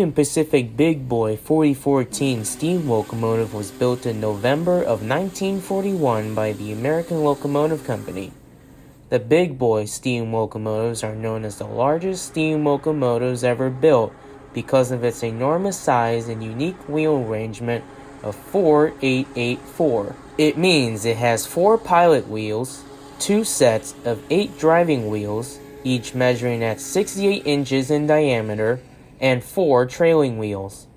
Union Pacific Big Boy 4014 steam locomotive was built in November of 1941 by the American Locomotive Company. The Big Boy steam locomotives are known as the largest steam locomotives ever built because of its enormous size and unique wheel arrangement of 4884. It means it has 4 pilot wheels, 2 sets of 8 driving wheels, each measuring at 68 inches in diameter, and 4 trailing wheels.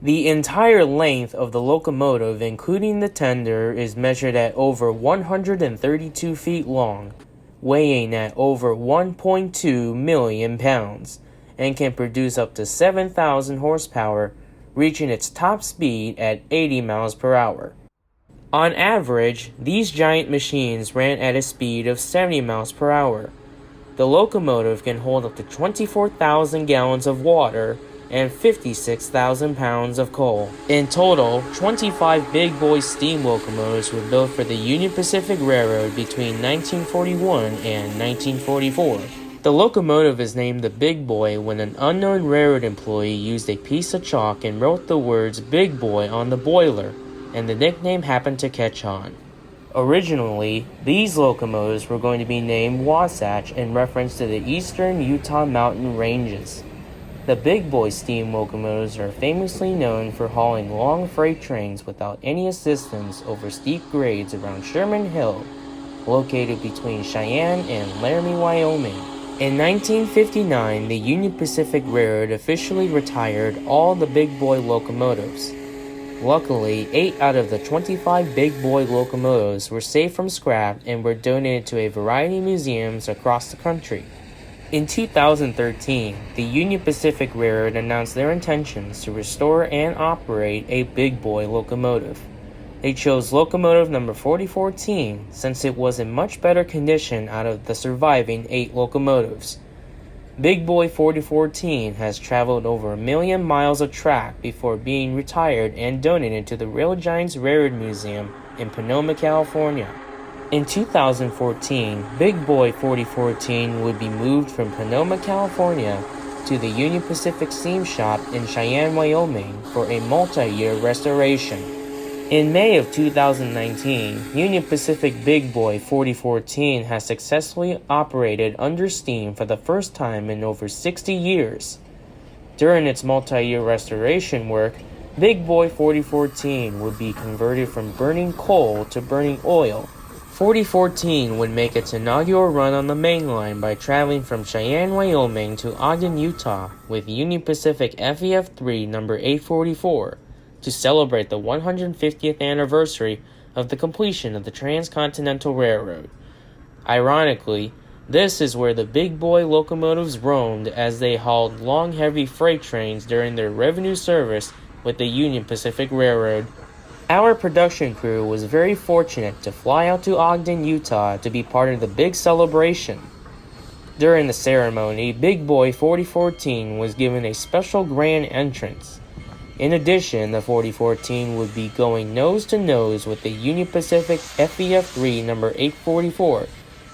The entire length of the locomotive, including the tender, is measured at over 132 feet long, weighing at over 1.2 million pounds, and can produce up to 7,000 horsepower, reaching its top speed at 80 miles per hour. On average, these giant machines ran at a speed of 70 miles per hour. The locomotive can hold up to 24,000 gallons of water and 56,000 pounds of coal. In total, 25 Big Boy steam locomotives were built for the Union Pacific Railroad between 1941 and 1944. The locomotive is named the Big Boy when an unknown railroad employee used a piece of chalk and wrote the words Big Boy on the boiler, and the nickname happened to catch on. Originally, these locomotives were going to be named Wasatch in reference to the eastern Utah mountain ranges. The Big Boy steam locomotives are famously known for hauling long freight trains without any assistance over steep grades around Sherman Hill, located between Cheyenne and Laramie, Wyoming. In 1959, the Union Pacific Railroad officially retired all the Big Boy locomotives. Luckily, 8 out of the 25 Big Boy locomotives were saved from scrap and were donated to a variety of museums across the country. In 2013, the Union Pacific Railroad announced their intentions to restore and operate a Big Boy locomotive. They chose locomotive number 4014 since it was in much better condition out of the surviving 8 locomotives. Big Boy 4014 has traveled over 1 million miles of track before being retired and donated to the Rail Giants Railroad Museum in Sonoma, California. In 2014, Big Boy 4014 would be moved from Sonoma, California to the Union Pacific Steam Shop in Cheyenne, Wyoming for a multi-year restoration. In May of 2019, Union Pacific Big Boy 4014 has successfully operated under steam for the first time in over 60 years. During its multi-year restoration work, Big Boy 4014 would be converted from burning coal to burning oil. 4014 would make its inaugural run on the main line by traveling from Cheyenne, Wyoming to Ogden, Utah with Union Pacific FEF3 number 844 to celebrate the 150th anniversary of the completion of the Transcontinental Railroad. Ironically, this is where the Big Boy locomotives roamed as they hauled long heavy freight trains during their revenue service with the Union Pacific Railroad. Our production crew was very fortunate to fly out to Ogden, Utah to be part of the big celebration. During the ceremony, Big Boy 4014 was given a special grand entrance. In addition, the 4014 would be going nose-to-nose with the Union Pacific FEF3 number 844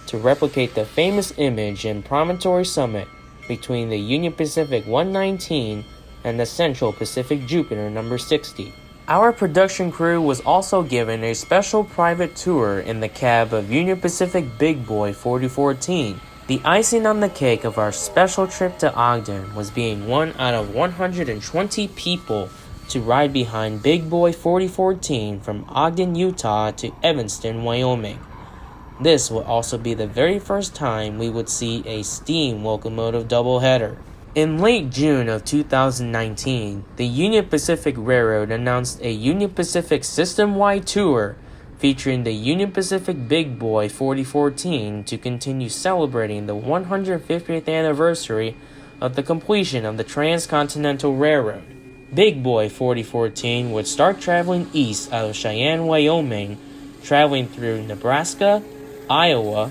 to replicate the famous image and promontory summit between the Union Pacific 119 and the Central Pacific Jupiter number 60. Our production crew was also given a special private tour in the cab of Union Pacific Big Boy 4014. The icing on the cake of our special trip to Ogden was being one out of 120 people to ride behind Big Boy 4014 from Ogden, Utah to Evanston, Wyoming. This will also be the very first time we would see a steam locomotive doubleheader. In late June of 2019, the Union Pacific Railroad announced a Union Pacific system-wide tour featuring the Union Pacific Big Boy 4014 to continue celebrating the 150th anniversary of the completion of the Transcontinental Railroad. Big Boy 4014 would start traveling east out of Cheyenne, Wyoming, traveling through Nebraska, Iowa,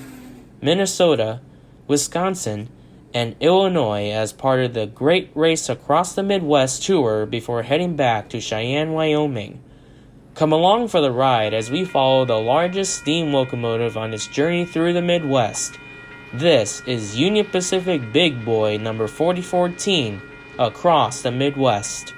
Minnesota, Wisconsin, and Illinois as part of the Great Race Across the Midwest tour before heading back to Cheyenne, Wyoming. Come along for the ride as we follow the largest steam locomotive on its journey through the Midwest. This is Union Pacific Big Boy number 4014, across the Midwest.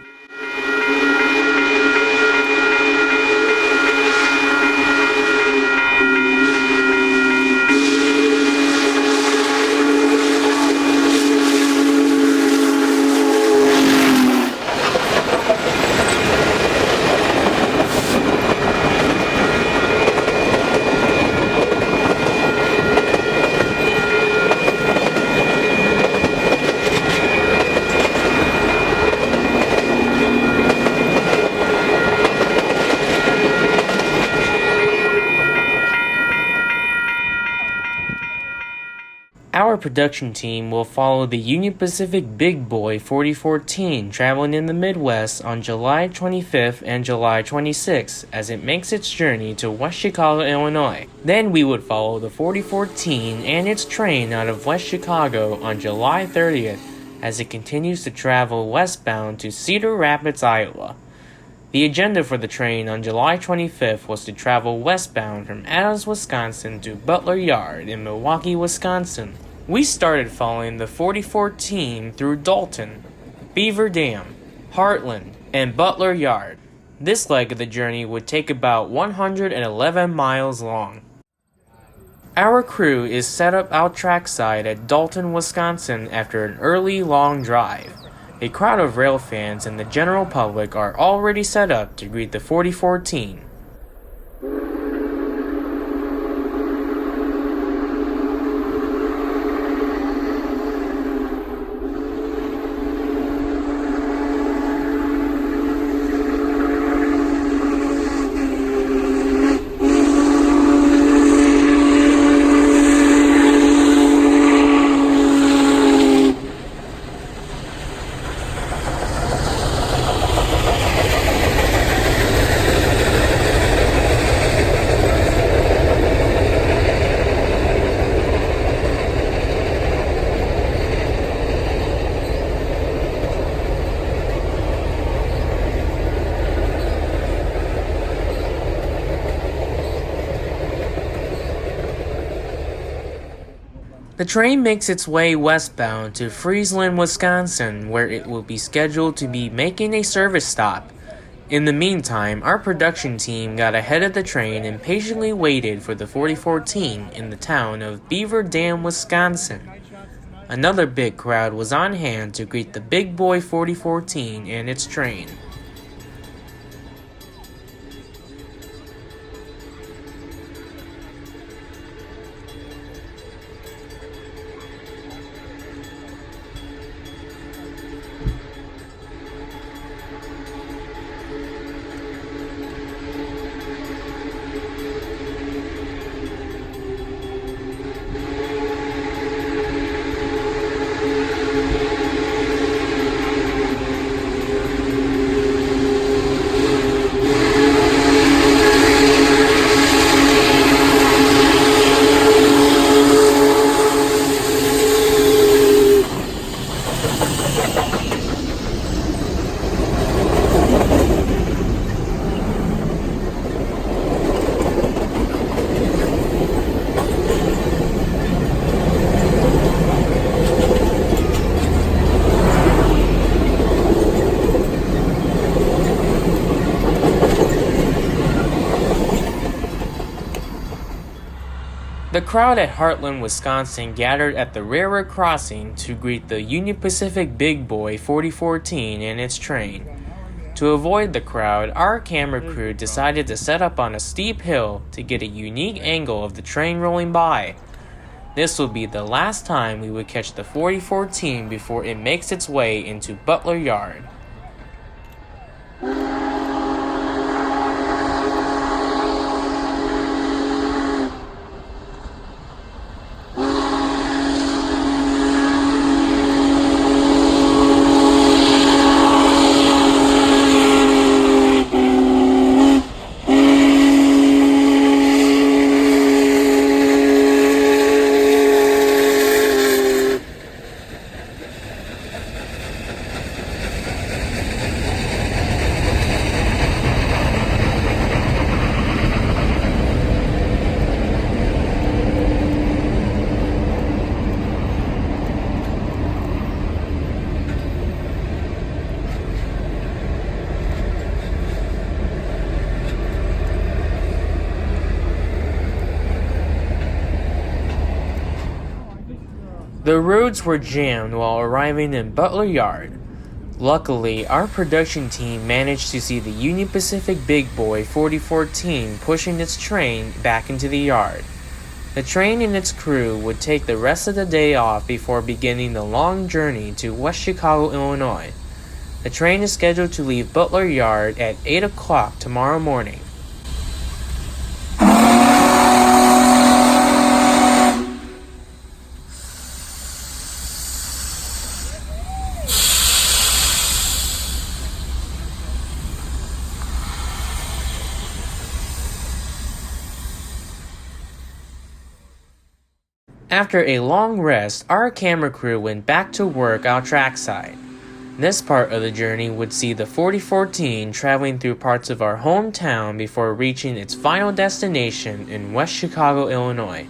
Our production team will follow the Union Pacific Big Boy 4014 traveling in the Midwest on July 25th and July 26th as it makes its journey to West Chicago, Illinois. Then we would follow the 4014 and its train out of West Chicago on July 30th as it continues to travel westbound to Cedar Rapids, Iowa. The agenda for the train on July 25th was to travel westbound from Adams, Wisconsin to Butler Yard in Milwaukee, Wisconsin. We started following the 4014 through Dalton, Beaver Dam, Heartland, and Butler Yard. This leg of the journey would take about 111 miles long. Our crew is set up out trackside at Dalton, Wisconsin after an early, long drive. A crowd of rail fans and the general public are already set up to greet the 4014. The train makes its way westbound to Friesland, Wisconsin, where it will be scheduled to be making a service stop. In the meantime, our production team got ahead of the train and patiently waited for the 4014 in the town of Beaver Dam, Wisconsin. Another big crowd was on hand to greet the Big Boy 4014 and its train. The crowd at Heartland, Wisconsin gathered at the railroad crossing to greet the Union Pacific Big Boy 4014 and its train. To avoid the crowd, our camera crew decided to set up on a steep hill to get a unique angle of the train rolling by. This will be the last time we would catch the 4014 before it makes its way into Butler Yard. The roads were jammed while arriving in Butler Yard. Luckily, our production team managed to see the Union Pacific Big Boy 4014 pushing its train back into the yard. The train and its crew would take the rest of the day off before beginning the long journey to West Chicago, Illinois. The train is scheduled to leave Butler Yard at 8 o'clock tomorrow morning. After a long rest, our camera crew went back to work out trackside. This part of the journey would see the 4014 traveling through parts of our hometown before reaching its final destination in West Chicago, Illinois.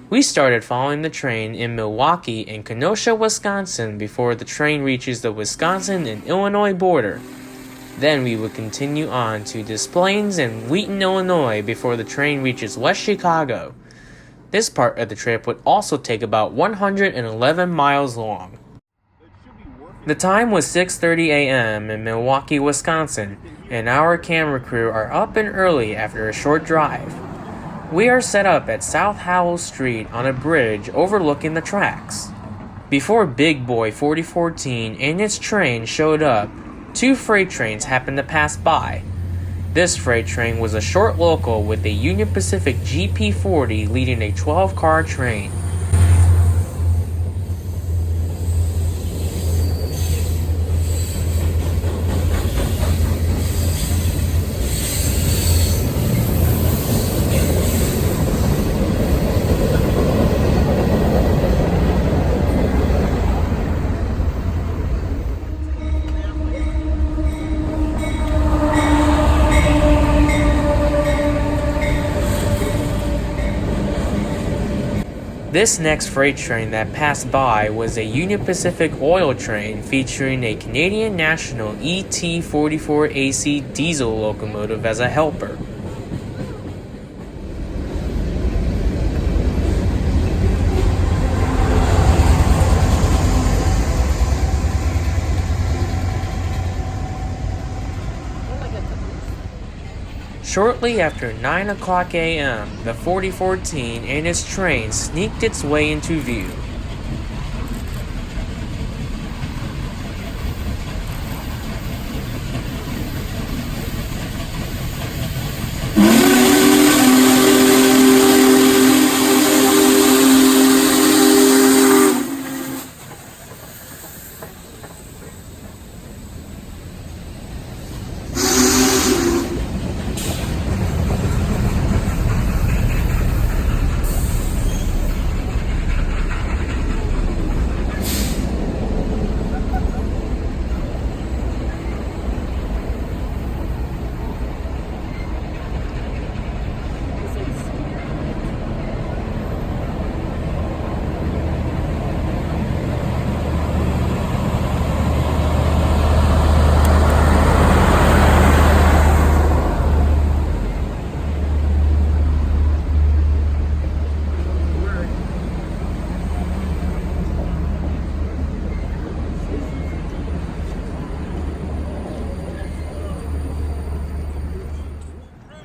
We started following the train in Milwaukee and Kenosha, Wisconsin before the train reaches the Wisconsin and Illinois border. Then we would continue on to Des Plaines and Wheaton, Illinois before the train reaches West Chicago. This part of the trip would also take about 111 miles long. The time was 6:30 a.m. in Milwaukee, Wisconsin, and our camera crew are up and early after a short drive. We are set up at South Howell Street on a bridge overlooking the tracks. Before Big Boy 4014 and its train showed up, two freight trains happened to pass by. This freight train was a short local with a Union Pacific GP40 leading a 12-car train. This next freight train that passed by was a Union Pacific oil train featuring a Canadian National ET44AC diesel locomotive as a helper. Shortly after 9 o'clock a.m., the 4014 and its train sneaked its way into view.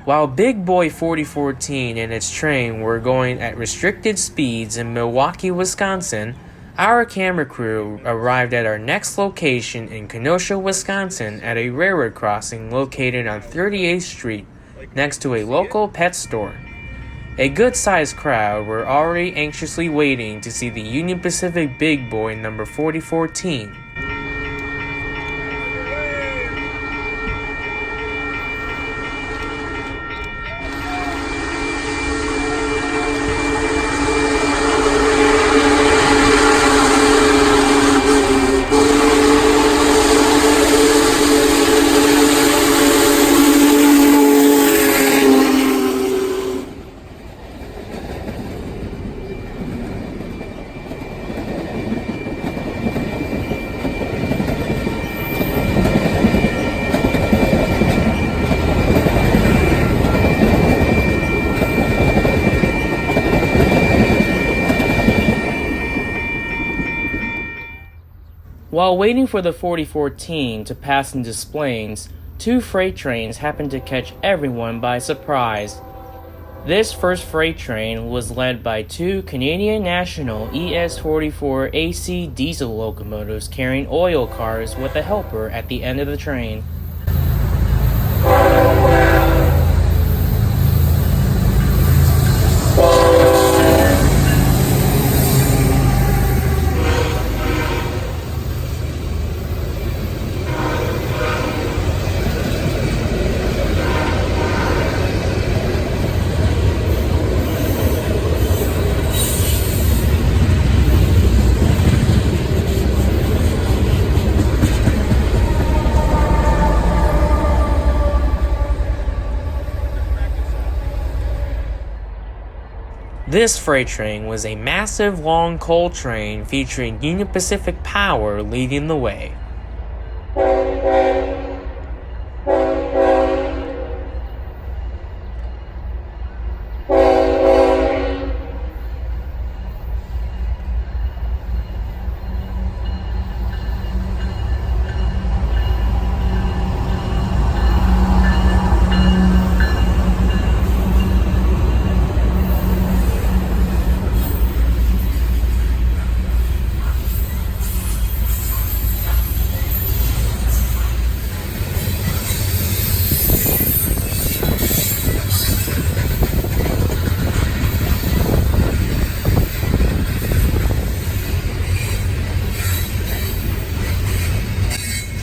While Big Boy 4014 and its train were going at restricted speeds in Milwaukee, Wisconsin, our camera crew arrived at our next location in Kenosha, Wisconsin at a railroad crossing located on 38th Street next to a local pet store. A good-sized crowd were already anxiously waiting to see the Union Pacific Big Boy number 4014. While waiting for the 4014 to pass in Des Plaines, two freight trains happened to catch everyone by surprise. This first freight train was led by two Canadian National ES-44 AC diesel locomotives carrying oil cars with a helper at the end of the train. This freight train was a massive long coal train featuring Union Pacific Power leading the way.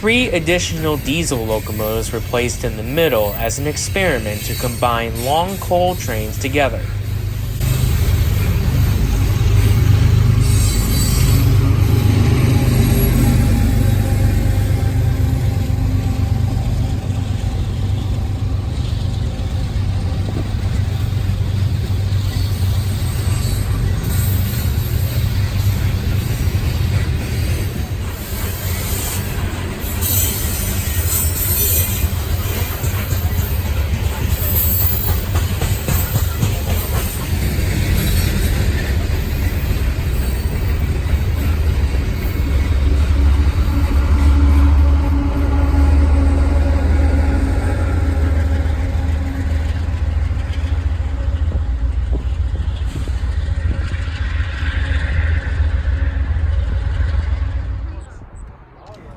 Three additional diesel locomotives were placed in the middle as an experiment to combine long coal trains together.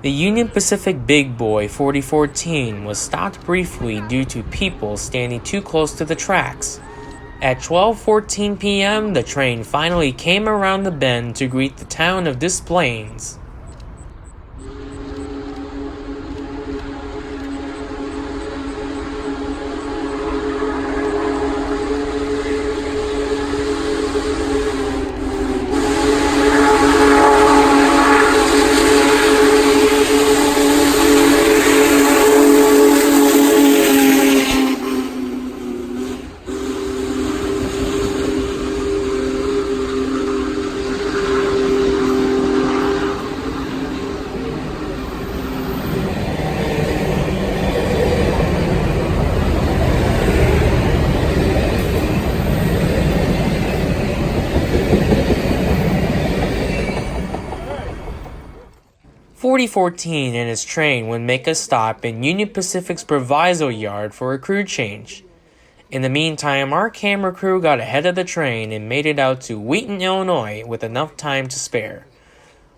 The Union Pacific Big Boy 4014 was stopped briefly due to people standing too close to the tracks. At 12:14 p.m., the train finally came around the bend to greet the town of Des Plaines. .4014 and his train would make a stop in Union Pacific's Proviso Yard for a crew change. In the meantime, our camera crew got ahead of the train and made it out to Wheaton, Illinois with enough time to spare.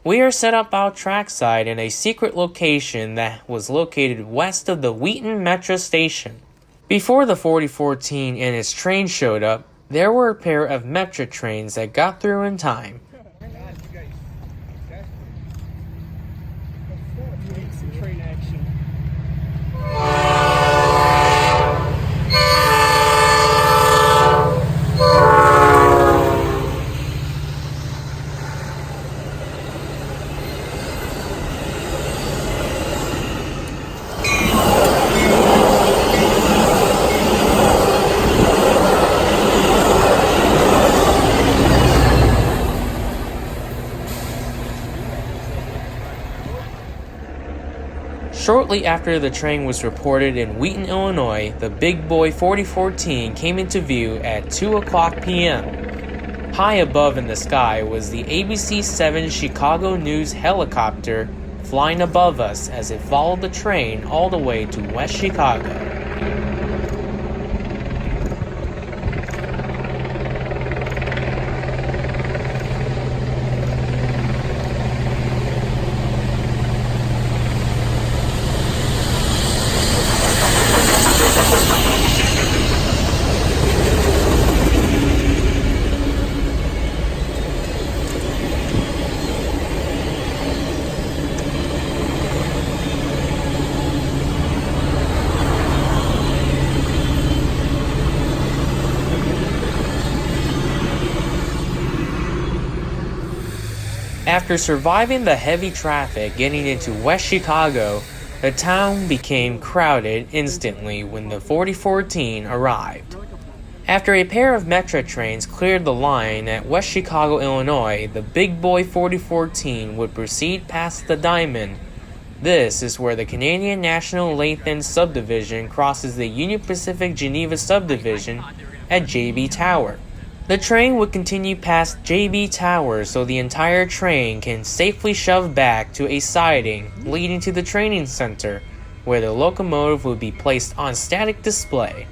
We are set up out trackside in a secret location that was located west of the Wheaton Metro Station. Before the 4014 and its train showed up, there were a pair of Metro trains that got through in time. Train action. Shortly after the train was reported in Wheaton, Illinois, the Big Boy 4014 came into view at 2 o'clock p.m. High above in the sky was the ABC 7 Chicago News helicopter flying above us as it followed the train all the way to West Chicago. After surviving the heavy traffic getting into West Chicago, the town became crowded instantly when the 4014 arrived. After a pair of Metro trains cleared the line at West Chicago, Illinois, the big boy 4014 would proceed past the Diamond. This is where the Canadian National Lathan Subdivision crosses the Union Pacific Geneva Subdivision at JB Tower. The train would continue past JB Tower so the entire train can safely shove back to a siding leading to the training center, where the locomotive would be placed on static display.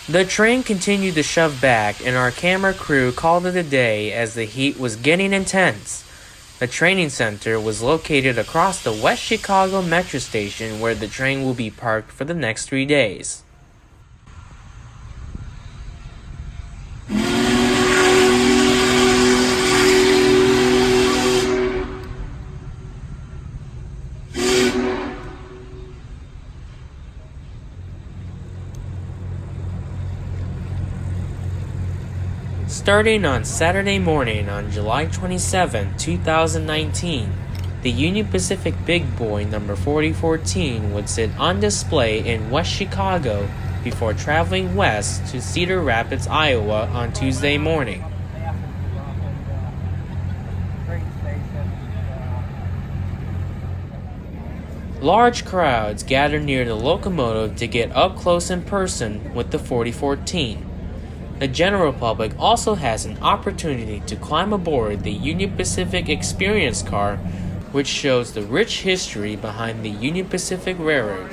The train continued to shove back, and our camera crew called it a day as the heat was getting intense. The training center was located across the West Chicago Metro station where the train will be parked for the next 3 days. Starting on Saturday morning on July 27, 2019, the Union Pacific Big Boy number 4014 would sit on display in West Chicago before traveling west to Cedar Rapids, Iowa on Tuesday morning. Large crowds gathered near the locomotive to get up close in person with the 4014. The general public also has an opportunity to climb aboard the Union Pacific Experience car, which shows the rich history behind the Union Pacific Railroad.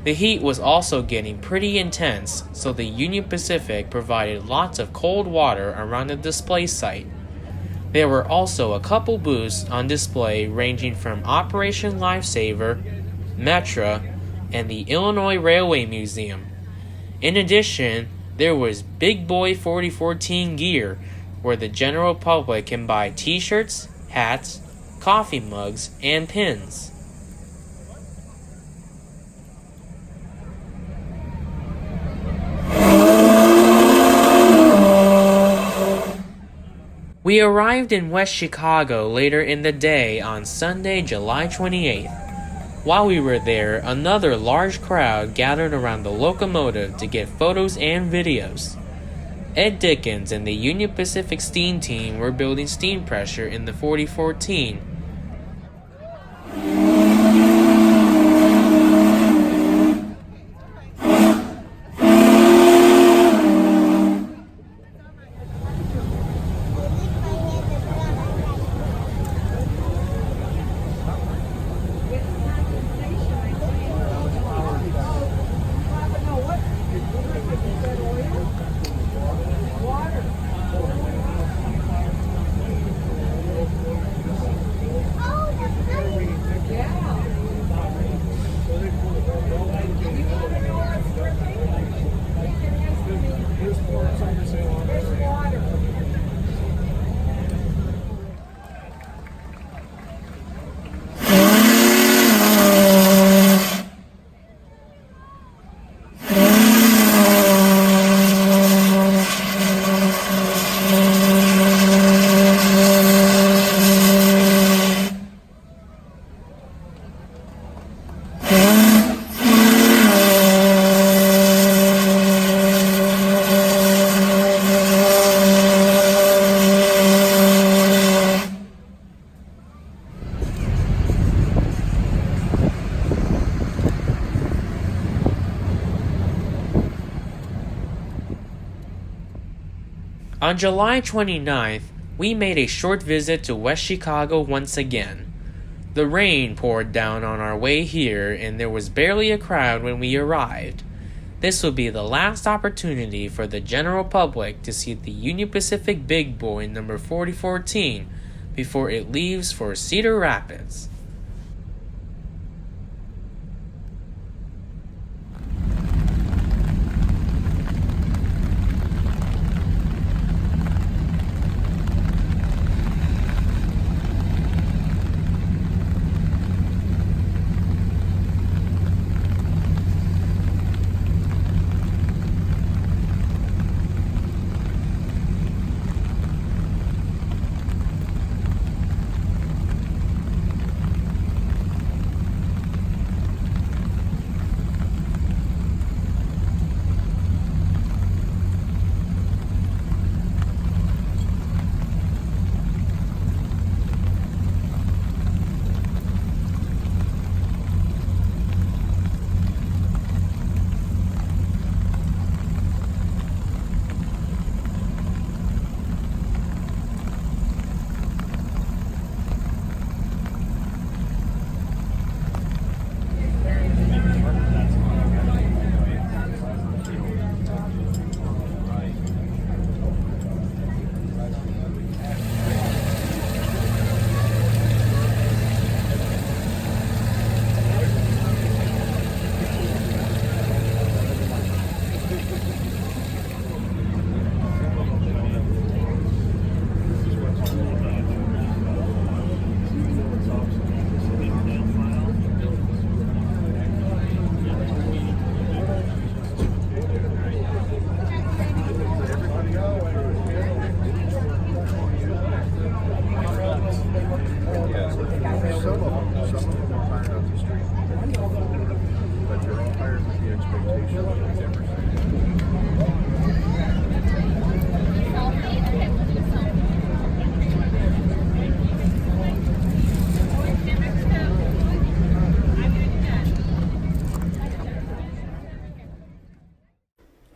The heat was also getting pretty intense, so the Union Pacific provided lots of cold water around the display site. There were also a couple booths on display ranging from Operation Lifesaver, Metra, and the Illinois Railway Museum. In addition, there was Big Boy 4014 gear, where the general public can buy t-shirts, hats, coffee mugs, and pins. We arrived in West Chicago later in the day on Sunday, July 28th. While we were there, another large crowd gathered around the locomotive to get photos and videos. Ed Dickens and the Union Pacific steam team were building steam pressure in the 4014. On July 29th, we made a short visit to West Chicago once again. The rain poured down on our way here, and there was barely a crowd when we arrived. This will be the last opportunity for the general public to see the Union Pacific Big Boy number 4014 before it leaves for Cedar Rapids.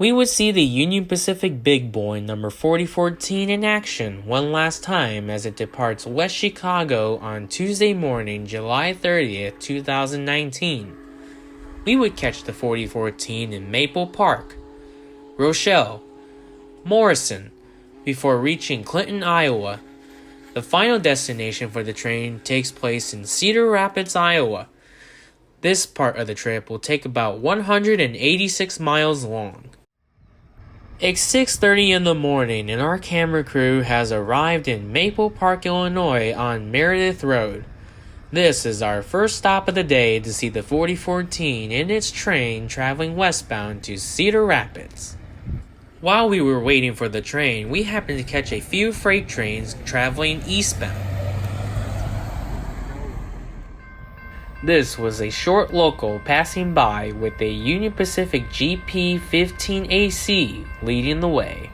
We would see the Union Pacific Big Boy number 4014 in action one last time as it departs West Chicago on Tuesday morning, July 30th, 2019. We would catch the 4014 in Maple Park, Rochelle, Morrison, before reaching Clinton, Iowa. The final destination for the train takes place in Cedar Rapids, Iowa. This part of the trip will take about 186 miles long. It's 6:30 in the morning and our camera crew has arrived in Maple Park, Illinois on Meredith Road. This is our first stop of the day to see the 4014 in its train traveling westbound to Cedar Rapids. While we were waiting for the train, we happened to catch a few freight trains traveling eastbound. This was a short local passing by with a Union Pacific GP15AC leading the way.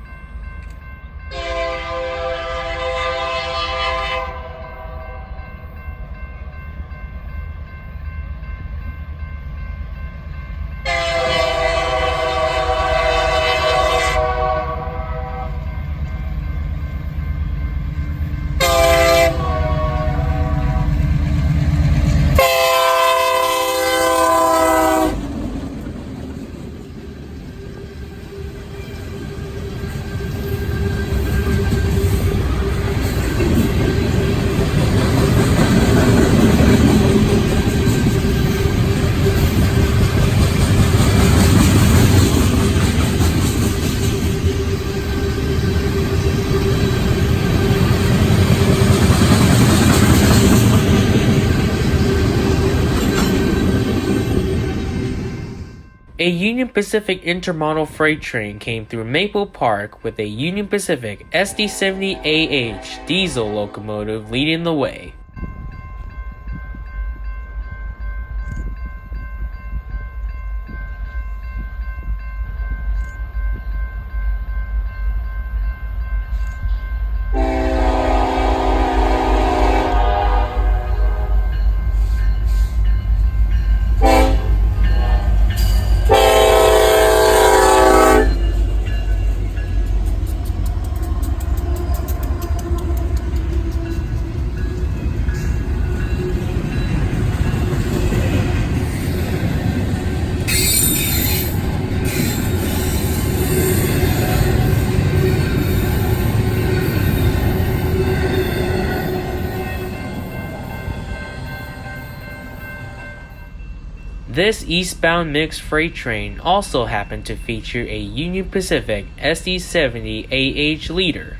A Union Pacific intermodal freight train came through Maple Park with a Union Pacific SD70AH diesel locomotive leading the way. This eastbound mixed freight train also happened to feature a Union Pacific SD70AH leader.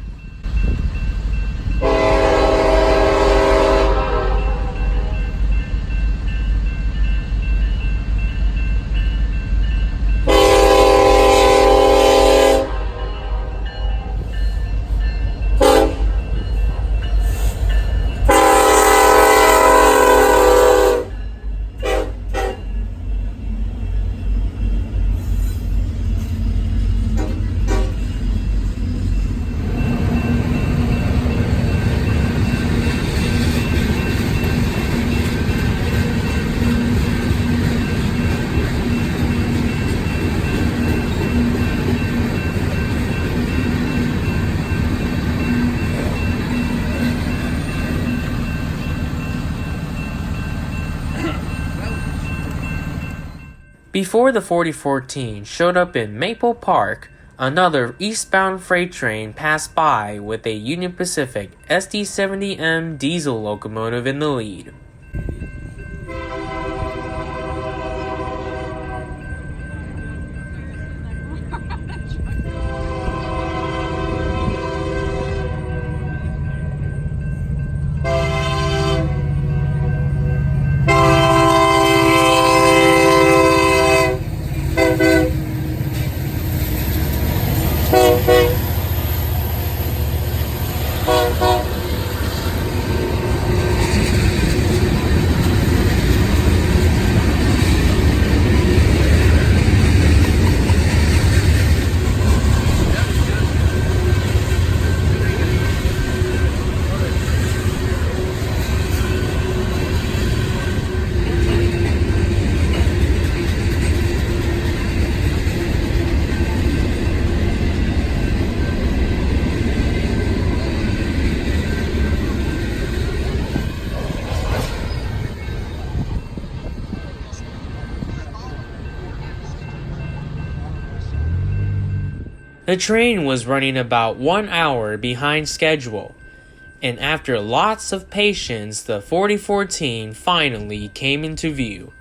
Before the 4014 showed up in Maple Park, another eastbound freight train passed by with a Union Pacific SD70M diesel locomotive in the lead. The train was running about 1 hour behind schedule, and after lots of patience, the 4014 finally came into view.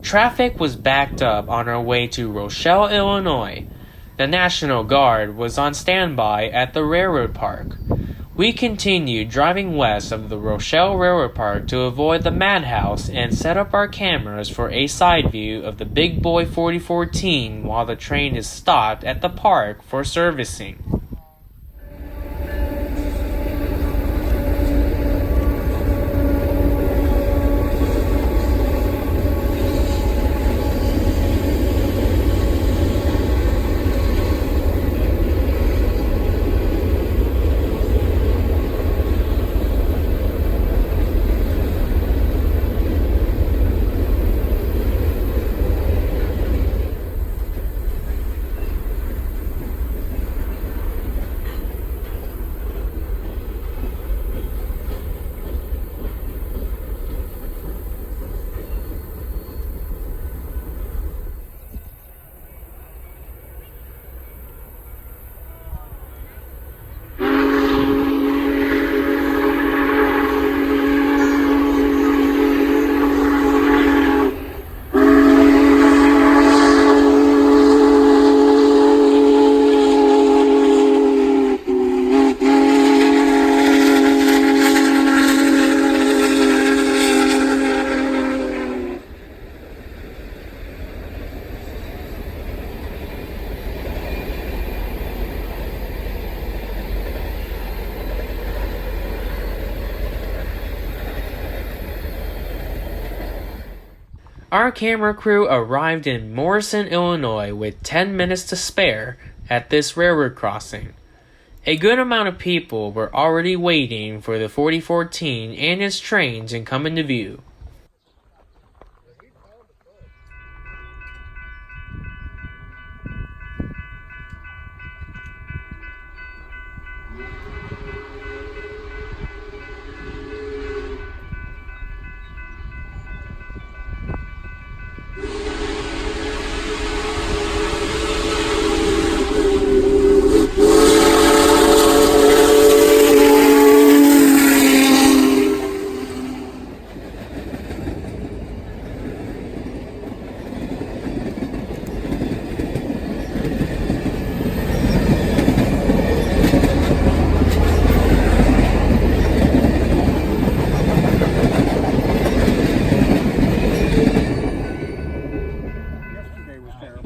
Traffic was backed up on our way to Rochelle, Illinois. The National Guard was on standby at the railroad park. We continued driving west of the Rochelle Railroad Park to avoid the madhouse and set up our cameras for a side view of the Big Boy 4014 while the train is stopped at the park for servicing. Our camera crew arrived in Morrison, Illinois with 10 minutes to spare at this railroad crossing. A good amount of people were already waiting for the 4014 and its train to come into view.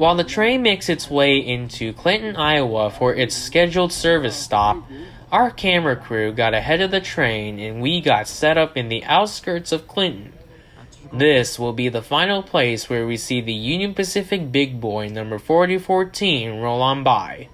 While the train makes its way into Clinton, Iowa for its scheduled service stop, our camera crew got ahead of the train and we got set up in the outskirts of Clinton. This will be the final place where we see the Union Pacific Big Boy number 4014 roll on by.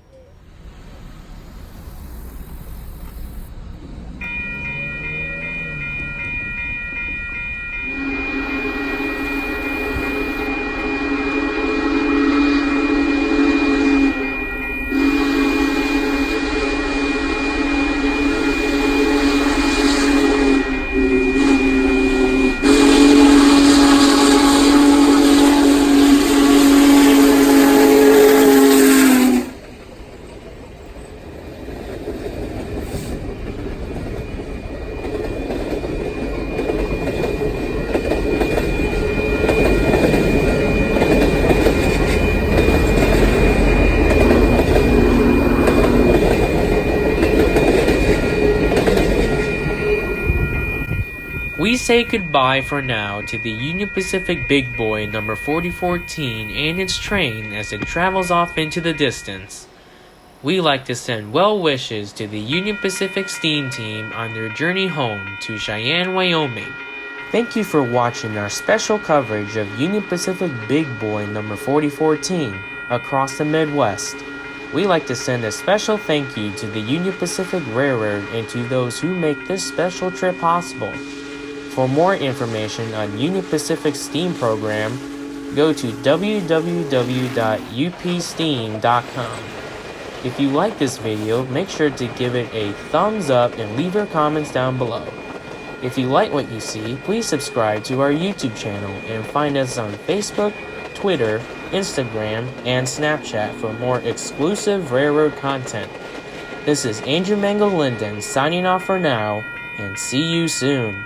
We say goodbye for now to the Union Pacific Big Boy number 4014 and its train as it travels off into the distance. We like to send well wishes to the Union Pacific Steam Team on their journey home to Cheyenne, Wyoming. Thank you for watching our special coverage of Union Pacific Big Boy number 4014 across the Midwest. We like to send a special thank you to the Union Pacific Railroad and to those who make this special trip possible. For more information on Union Pacific's steam program, go to www.upsteam.com. If you like this video, make sure to give it a thumbs up and leave your comments down below. If you like what you see, please subscribe to our YouTube channel and find us on Facebook, Twitter, Instagram, and Snapchat for more exclusive railroad content. This is Andrew Mango Linden signing off for now, and see you soon.